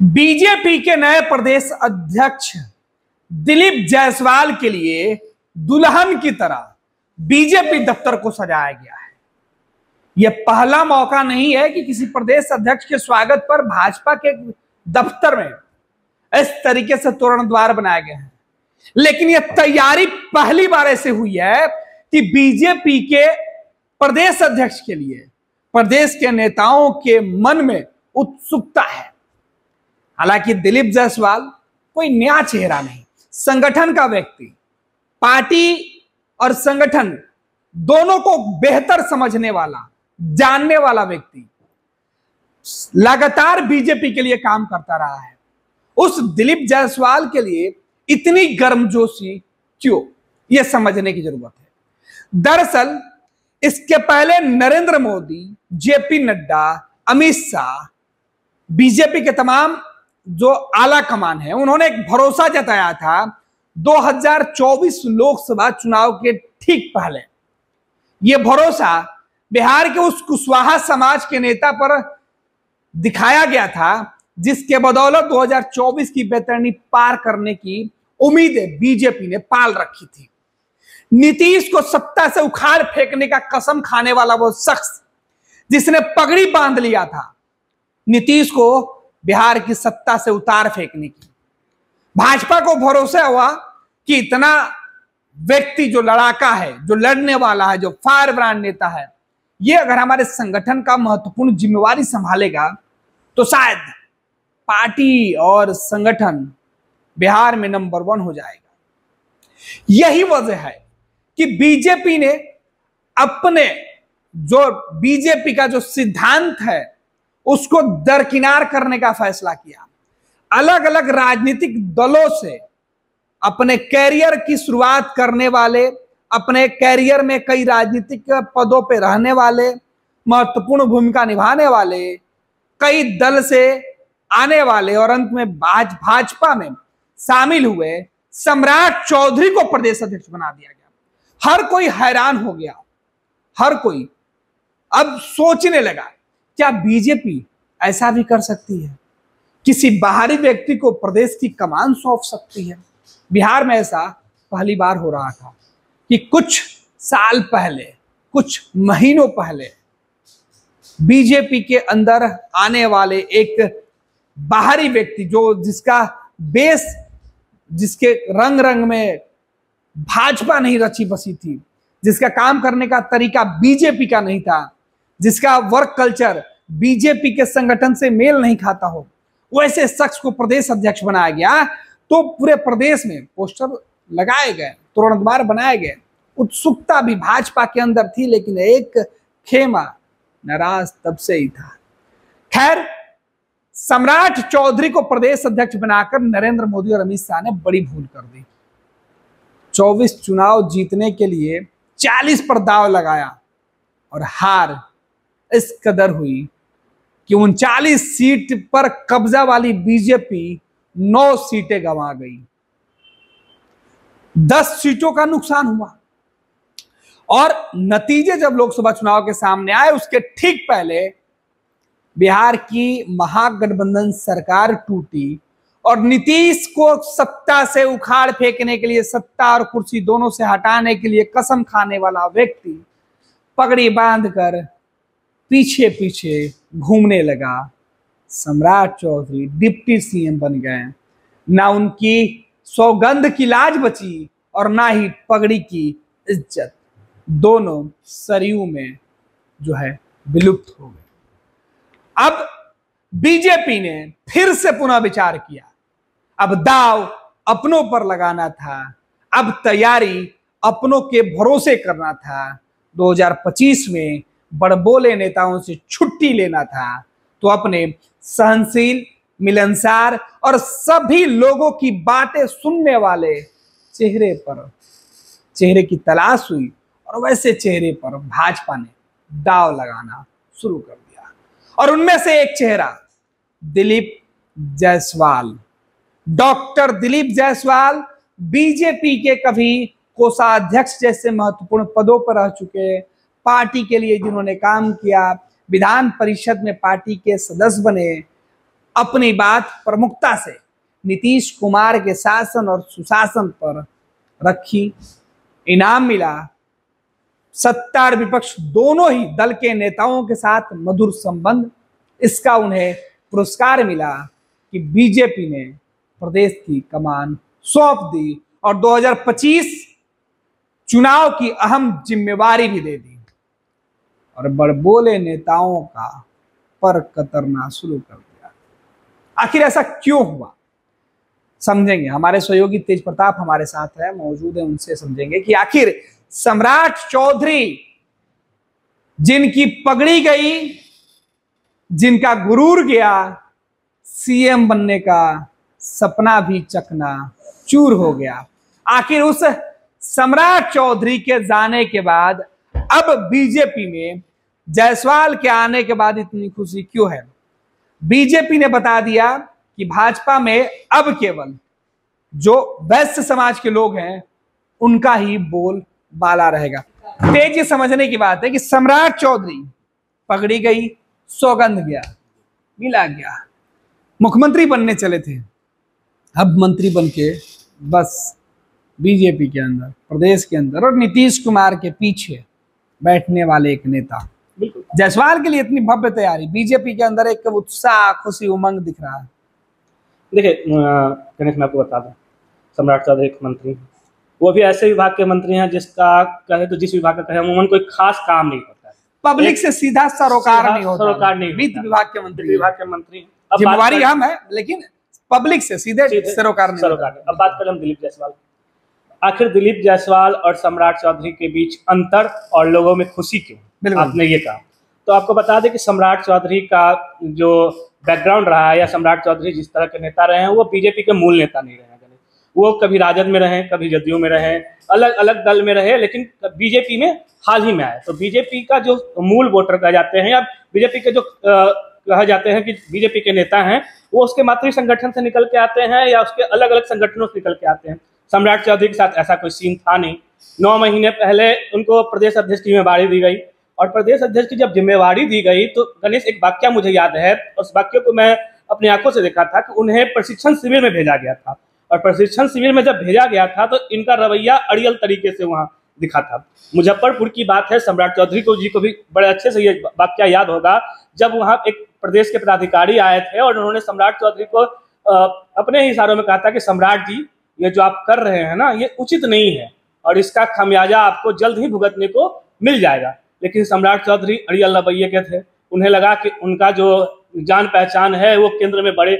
BJP के नए प्रदेश अध्यक्ष दिलीप जायसवाल के लिए दुल्हन की तरह बीजेपी दफ्तर को सजाया गया है। यह पहला मौका नहीं है कि किसी प्रदेश अध्यक्ष के स्वागत पर भाजपा के दफ्तर में इस तरीके से तोरण द्वार बनाए गए हैं, लेकिन यह तैयारी पहली बार ऐसे हुई है कि बीजेपी के प्रदेश अध्यक्ष के लिए प्रदेश के नेताओं के मन में उत्सुकता है। हालांकि दिलीप जायसवाल कोई नया चेहरा नहीं, संगठन का व्यक्ति, पार्टी और संगठन दोनों को बेहतर समझने वाला, जानने वाला व्यक्ति, लगातार बीजेपी के लिए काम करता रहा है। उस दिलीप जायसवाल के लिए इतनी गर्मजोशी क्यों, यह समझने की जरूरत है। दरअसल इसके पहले नरेंद्र मोदी, जेपी नड्डा, अमित शाह, बीजेपी के तमाम जो आला कमान है, उन्होंने एक भरोसा जताया था 2024 लोकसभा चुनाव के ठीक पहले। यह भरोसा बिहार के उस कुशवाहा समाज के नेता पर दिखाया गया था जिसके बदौलत 2024 की बेतरनी पार करने की उम्मीदें बीजेपी ने पाल रखी थी। नीतीश को सत्ता से उखाड़ फेंकने का कसम खाने वाला वो शख्स जिसने पगड़ी बांध लिया था नीतीश को बिहार की सत्ता से उतार फेंकने की, भाजपा को भरोसा हुआ कि इतना व्यक्ति जो लड़ाका है, जो लड़ने वाला है, जो फायर ब्रांड नेता है, ये अगर हमारे संगठन का महत्वपूर्ण जिम्मेवारी संभालेगा तो शायद पार्टी और संगठन बिहार में नंबर 1 हो जाएगा। यही वजह है कि बीजेपी ने अपने बीजेपी का जो सिद्धांत है उसको दरकिनार करने का फैसला किया। अलग अलग राजनीतिक दलों से अपने कैरियर की शुरुआत करने वाले, अपने कैरियर में कई राजनीतिक पदों पर रहने वाले, महत्वपूर्ण भूमिका निभाने वाले, कई दल से आने वाले और अंत में भाजपा में शामिल हुए सम्राट चौधरी को प्रदेश अध्यक्ष बना दिया गया। हर कोई हैरान हो गया, हर कोई अब सोचने लगा क्या बीजेपी ऐसा भी कर सकती है, किसी बाहरी व्यक्ति को प्रदेश की कमान सौंप सकती है। बिहार में ऐसा पहली बार हो रहा था कि कुछ साल पहले, कुछ महीनों पहले बीजेपी के अंदर आने वाले एक बाहरी व्यक्ति जिसका बेस, जिसके रंग रंग में भाजपा नहीं रची बसी थी, जिसका काम करने का तरीका बीजेपी का नहीं था, जिसका वर्क कल्चर बीजेपी के संगठन से मेल नहीं खाता हो, वैसे शख्स को प्रदेश अध्यक्ष बनाया गया तो पूरे प्रदेश में पोस्टर लगाए गए, तोरण द्वार बनाए गए। उत्सुकता भी भाजपा के अंदर थी, लेकिन एक खेमा नाराज तब से ही था। खैर, सम्राट चौधरी को प्रदेश अध्यक्ष बनाकर नरेंद्र मोदी और अमित शाह ने बड़ी भूल कर दी। 24 चुनाव जीतने के लिए 40 पर दाव लगाया और हार इस कदर हुई कि 39 सीट पर कब्जा वाली बीजेपी 9 सीटें गंवा गई। 10 सीटों का नुकसान हुआ और नतीजे जब लोकसभा चुनाव के सामने आए उसके ठीक पहले बिहार की महागठबंधन सरकार टूटी और नीतीश को सत्ता से उखाड़ फेंकने के लिए, सत्ता और कुर्सी दोनों से हटाने के लिए कसम खाने वाला व्यक्ति पगड़ी बांधकर पीछे पीछे घूमने लगा। सम्राट चौधरी डिप्टी सीएम बन गए। ना उनकी सौगंध की लाज बची और ना ही पगड़ी की इज्जत, दोनों सरयू में जो है विलुप्त हो गए। अब बीजेपी ने फिर से पुनः विचार किया। अब दाव अपनों पर लगाना था, अब तैयारी अपनों के भरोसे करना था। 2025 में बड़बोले नेताओं से छुट्टी लेना था तो अपने सहनशील, मिलनसार और सभी लोगों की बातें सुनने वाले चेहरे की तलाश हुई और वैसे चेहरे पर भाजपा ने दाव लगाना शुरू कर दिया। और उनमें से एक चेहरा दिलीप जायसवाल, डॉक्टर दिलीप जायसवाल, बीजेपी के कभी कोषाध्यक्ष जैसे महत्वपूर्ण पदों पर रह चुके, पार्टी के लिए जिन्होंने काम किया, विधान परिषद में पार्टी के सदस्य बने, अपनी बात प्रमुखता से नीतीश कुमार के शासन और सुशासन पर रखी। इनाम मिला। सत्ता और विपक्ष दोनों ही दल के नेताओं के साथ मधुर संबंध, इसका उन्हें पुरस्कार मिला कि बीजेपी ने प्रदेश की कमान सौंप दी और 2025 चुनाव की अहम जिम्मेवारी भी दे दी और बड़बोले नेताओं का पर कतरना शुरू कर दिया। आखिर ऐसा क्यों हुआ, समझेंगे। हमारे सहयोगी तेज प्रताप हमारे साथ है, मौजूद है, उनसे समझेंगे कि आखिर सम्राट चौधरी जिनकी पगड़ी गई, जिनका गुरूर गया, सीएम बनने का सपना भी चकना चूर हो गया, आखिर उस सम्राट चौधरी के जाने के बाद अब बीजेपी में जायसवाल के आने के बाद इतनी खुशी क्यों है? बीजेपी ने बता दिया कि भाजपा में अब केवल जो वैश्य समाज के लोग हैं उनका ही बोल बाला रहेगा। तेज ये समझने की बात है कि सम्राट चौधरी पगड़ी गई, सौगंध गया, मिला गया, मुख्यमंत्री बनने चले थे, अब मंत्री बनके बस बीजेपी के अंदर, प्रदेश के अंदर और नीतीश कुमार के पीछे बैठने वाले एक नेता। जायसवाल के लिए इतनी भव्य तैयारी, बीजेपी के अंदर एक उत्साह, खुशी, उमंग दिख रहा है। देखिए गणेश, मैं आपको बता दूं, सम्राट चौधरी एक मंत्री, वो भी ऐसे विभाग के मंत्री हैं जिसका कहे तो जिस विभाग का कहे अमूमन कोई खास काम नहीं होता है, पब्लिक से सीधा सरोकार नहीं होता, सरोकार नहीं, वित्त विभाग के मंत्री, जिम्मेवारी अहम है लेकिन पब्लिक से सीधे सरोकार नहीं होता। अब बात करें हम दिलीप जायसवाल। आखिर दिलीप जायसवाल और सम्राट चौधरी के बीच अंतर और लोगों में खुशी क्यों, आपने ये कहा। तो आपको बता दें कि सम्राट चौधरी का जो बैकग्राउंड रहा है या सम्राट चौधरी जिस तरह के नेता रहे हैं वो बीजेपी के मूल नेता नहीं रहे हैं। वो कभी राजद में रहे, कभी जदयू में रहे, अलग अलग दल में रहे, लेकिन बीजेपी में हाल ही में आए। तो बीजेपी का जो मूल वोटर कहा जाते हैं या बीजेपी के जो कहा जाते हैं कि बीजेपी के नेता हैं, वो उसके मातृ संगठन से निकल के आते हैं या उसके अलग अलग संगठनों से निकल के आते हैं। सम्राट चौधरी के साथ ऐसा कोई सीन था नहीं। 9 महीने पहले उनको प्रदेश अध्यक्ष की जिम्मेवारी दी गई और प्रदेश अध्यक्ष की जब जिम्मेवारी दी गई तो गणेश एक वाक्य मुझे याद है, उस वाक्य को मैं अपनी आंखों से देखा था कि उन्हें प्रशिक्षण शिविर में भेजा गया था और प्रशिक्षण शिविर में जब भेजा गया था तो इनका रवैया अड़ियल तरीके से वहां दिखा था। मुजफ्फरपुर की बात है, सम्राट चौधरी जी को भी बड़े अच्छे से ये वाक्य याद होगा, जब वहां एक प्रदेश के पदाधिकारी आए थे और उन्होंने सम्राट चौधरी को अपने ही इशारों में कहा था कि सम्राट जी ये जो आप कर रहे हैं ना ये उचित नहीं है और इसका खामियाजा आपको जल्द ही भुगतने को मिल जाएगा। लेकिन सम्राट चौधरी अड़ियल रवैये के थे, उन्हें लगा कि उनका जो जान पहचान है वो केंद्र में बड़े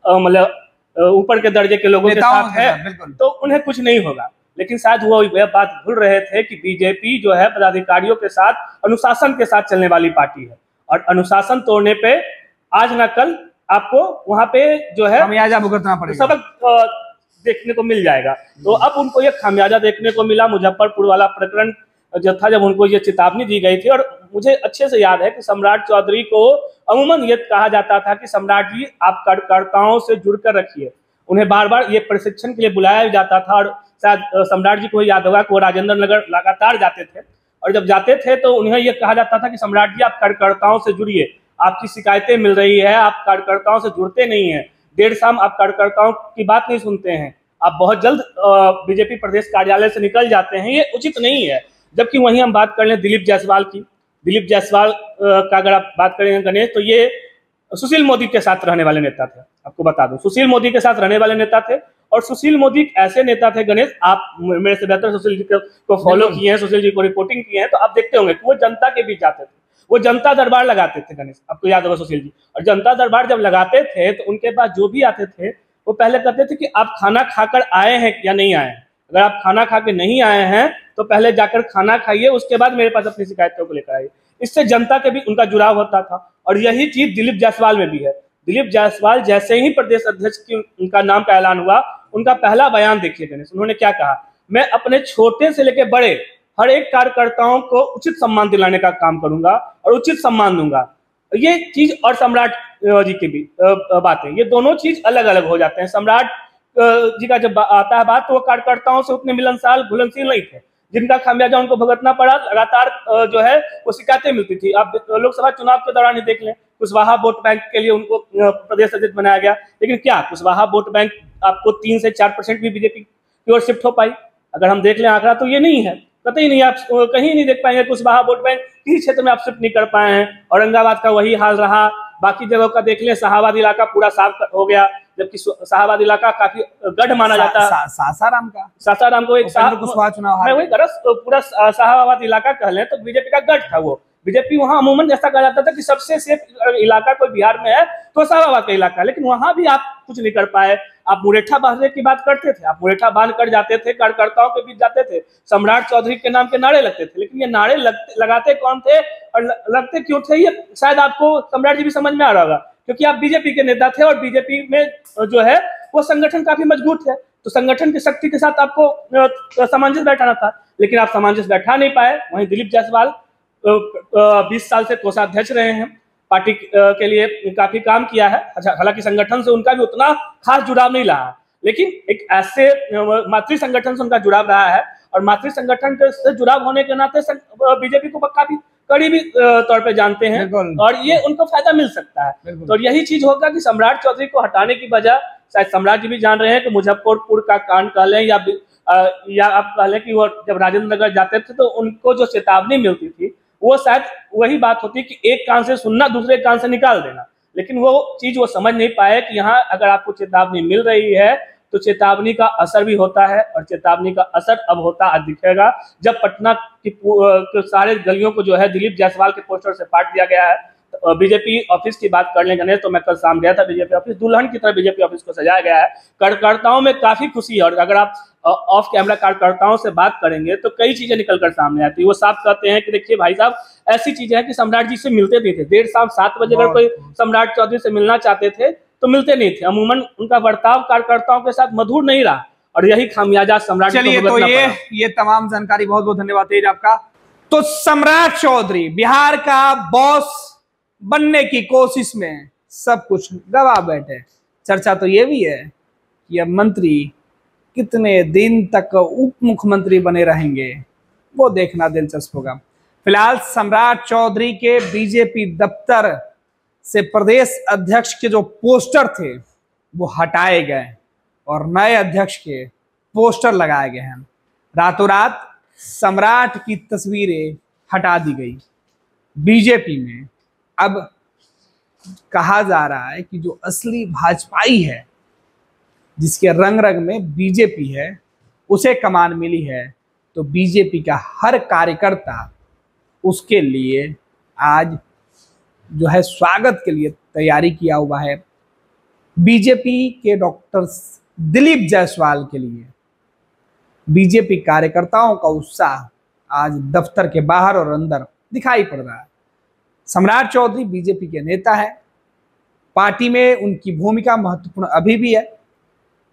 मतलब ऊपर के दर्जे के लोगों के साथ है तो उन्हें कुछ नहीं होगा। लेकिन शायद वो यह बात भूल रहे थे कि बीजेपी जो है पदाधिकारियों के साथ अनुशासन के साथ चलने वाली पार्टी है और अनुशासन तोड़ने पे आज ना कल आपको वहां पे जो है खामियाजा भुगतना पड़ेगा, सबक देखने को मिल जाएगा। तो अब उनको ये खामियाजा देखने को मिला। मुजफ्फरपुर वाला प्रकरण जो था, जब उनको ये चेतावनी दी गई थी, और मुझे अच्छे से याद है कि सम्राट चौधरी को अमूमन ये कहा जाता था कि सम्राट जी आप कार्यकर्ताओं से जुड़कर रखिए। उन्हें बार बार ये प्रशिक्षण के लिए बुलाया जाता था और शायद सम्राट जी को याद होगा कि वो राजेंद्र नगर लगातार जाते थे और जब जाते थे तो उन्हें यह कहा जाता था कि सम्राट जी आप कार्यकर्ताओं से जुड़िए, आपकी शिकायतें मिल रही है, आप कार्यकर्ताओं से जुड़ते नहीं हैं, देर शाम आप कार्यकर्ताओं की बात नहीं सुनते हैं, आप बहुत जल्द बीजेपी प्रदेश कार्यालय से निकल जाते हैं, ये उचित नहीं है। जबकि वहीं हम बात कर लें दिलीप जायसवाल की, दिलीप जायसवाल का अगर आप बात करेंगे गणेश, तो ये सुशील मोदी के साथ रहने वाले नेता थे। आपको बता दूं सुशील मोदी के साथ रहने वाले नेता थे और सुशील मोदी ऐसे नेता थे गणेश, आप मेरे से बेहतर सुशील जी को फॉलो किए हैं, सुशील जी को रिपोर्टिंग किए हैं, तो आप देखते होंगे कि वो जनता के बीच जाते थे, वो जनता दरबार लगाते थे गणेश, आपको याद होगा सुशील जी। और जनता दरबार जब लगाते थे तो उनके पास जो भी आते थे वो पहले कहते थे कि आप खाना खाकर आए हैं या नहीं आए हैं। अगर आप खाना खा के नहीं आए हैं तो पहले जाकर खाना खाइए, उसके बाद मेरे पास अपनी शिकायतों को लेकर आइए। इससे जनता के भी उनका जुड़ाव होता था और यही चीज दिलीप जायसवाल में भी है। दिलीप जायसवाल जैसे ही प्रदेश अध्यक्ष की उनका नाम का ऐलान हुआ, उनका पहला बयान देखिए गणेश, उन्होंने क्या कहा, मैं अपने छोटे से लेकर बड़े हर एक कार्यकर्ताओं को उचित सम्मान दिलाने का काम करूंगा और उचित सम्मान दूंगा। ये चीज और सम्राट जी की भी बातें, ये दोनों चीज अलग अलग हो जाते हैं। सम्राट जी का जब आता है बात तो वो कार्यकर्ताओं से उतने मिलनसार घुलनशील नहीं थे, जिनका खामियाजा उनको भुगतना पड़ा। लगातार जो है वो शिकायतें मिलती थी। आप लोकसभा चुनाव के दौरान ही देख लें, कुशवाहा वोट बैंक के लिए उनको प्रदेश अध्यक्ष बनाया गया, लेकिन क्या कुशवाहा वोट बैंक आपको 3 से 4% भी बीजेपी की ओर शिफ्ट हो पाई? अगर हम देख लें आंकड़ा तो ये नहीं है, कतई नहीं। आप कहीं नहीं देख पाएंगे कुशवाहा वोट बैंक किसी क्षेत्र में आप शिफ्ट नहीं कर पाए हैं। औरंगाबाद का वही हाल रहा, बाकी जगहों का देख लें, शाहाबाद इलाका पूरा साफ हो गया, जबकि शाहाबाद इलाका काफी गढ़ माना जाता है। सासाराम को एक कुशवाहा चुनाव मैं वही पूरा शाहाबाद इलाका कह लें तो बीजेपी का गढ़ था वो। बीजेपी वहां अमूमन ऐसा कहा जाता था कि सबसे सेफ इलाका कोई बिहार में है तो शाहाबाद का इलाका, लेकिन वहां भी आप कुछ नहीं कर पाए। आप मुरेठा बांधने की बात करते थे, आप मुरेठा बांध कर जाते थे, कार्यकर्ताओं के बीच जाते थे, सम्राट चौधरी के नाम के नारे लगते थे, लेकिन ये नारे लगाते कौन थे और लगते क्यों थे, ये शायद आपको सम्राट जी भी समझ में आ रहा होगा, क्योंकि आप बीजेपी के नेता थे और बीजेपी में जो है वो संगठन काफी मजबूत है, तो संगठन की शक्ति के साथ आपको सामंजस्य बैठाना था, लेकिन आप सामंजस्य बैठा नहीं पाए। वहीं दिलीप जायसवाल 20 साल से कोषाध्यक्ष रहे हैं, पार्टी के लिए काफी काम किया है। हालांकि संगठन से उनका भी उतना खास जुड़ाव नहीं रहा, लेकिन एक ऐसे मातृ संगठन से उनका जुड़ाव रहा है और मातृ संगठन से जुड़ाव होने के नाते बीजेपी को काफी करीबी तौर पे जानते हैं और ये उनको फायदा मिल सकता है। तो यही चीज होगा कि सम्राट चौधरी को हटाने की वजह शायद सम्राट जी भी जान रहे हैं कि मुजफ्फरपुर का कांड कह लें या आप कह लें कि वो जब राजेंद्र नगर जाते थे तो उनको जो चेतावनी मिलती थी वो शायद वही बात होती कि एक कान से सुनना दूसरे कान से निकाल देना, लेकिन वो चीज वो समझ नहीं पाए कि यहाँ अगर आपको चेतावनी मिल रही है तो चेतावनी का असर भी होता है और चेतावनी का असर अब होता दिखेगा जब पटना की सारे गलियों को जो है दिलीप जायसवाल के पोस्टर से पाट दिया गया है। तो बीजेपी ऑफिस की बात करने गए तो मैं कल शाम गया था बीजेपी ऑफिस, दुल्हन की तरह बीजेपी ऑफिस को सजाया गया है। कार्यकर्ताओं में काफी खुशी है और अगर आप ऑफ कैमरा कार्यकर्ताओं से बात करेंगे तो कई चीजें निकलकर सामने आती है। वो साफ कहते हैं कि देखिए भाई साहब, ऐसी चीजें हैं कि सम्राट जी से मिलते नहीं थे, देर शाम 7 बजे अगर कोई सम्राट चौधरी से मिलना चाहते थे तो मिलते नहीं थे। अमूमन उनका बर्ताव कार्यकर्ताओं के साथ मधुर नहीं रहा और यही खामियाजा सम्राट। चलिए, तो ये तमाम जानकारी बहुत बहुत धन्यवाद तेज आपका। तो सम्राट चौधरी बिहार का बॉस बनने की कोशिश में सब कुछ गवा बैठे। चर्चा तो ये भी है कि अब मंत्री कितने दिन तक उप मुख्यमंत्री बने रहेंगे, वो देखना दिलचस्प होगा। फिलहाल सम्राट चौधरी के बीजेपी दफ्तर से प्रदेश अध्यक्ष के जो पोस्टर थे वो हटाए गए और नए अध्यक्ष के पोस्टर लगाए गए हैं। रातों रात सम्राट की तस्वीरें हटा दी गई। बीजेपी में अब कहा जा रहा है कि जो असली भाजपाई है, जिसके रंग रंग में बीजेपी है, उसे कमान मिली है, तो बीजेपी का हर कार्यकर्ता उसके लिए आज जो है स्वागत के लिए तैयारी किया हुआ है। बीजेपी के डॉक्टर दिलीप जायसवाल के लिए बीजेपी कार्यकर्ताओं का उत्साह आज दफ्तर के बाहर और अंदर दिखाई पड़ रहा है। सम्राट चौधरी बीजेपी के नेता है, पार्टी में उनकी भूमिका महत्वपूर्ण अभी भी है,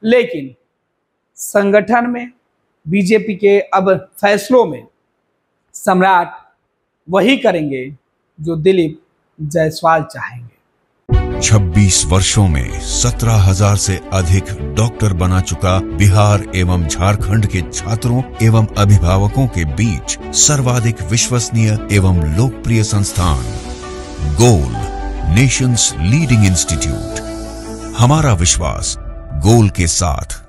लेकिन संगठन में बीजेपी के अब फैसलों में सम्राट वही करेंगे जो दिलीप जायसवाल चाहेंगे। 26 वर्षों में 17,000 से अधिक डॉक्टर बना चुका बिहार एवं झारखंड के छात्रों एवं अभिभावकों के बीच सर्वाधिक विश्वसनीय एवं लोकप्रिय संस्थान गोल, नेशंस लीडिंग इंस्टीट्यूट। हमारा विश्वास गोल के साथ।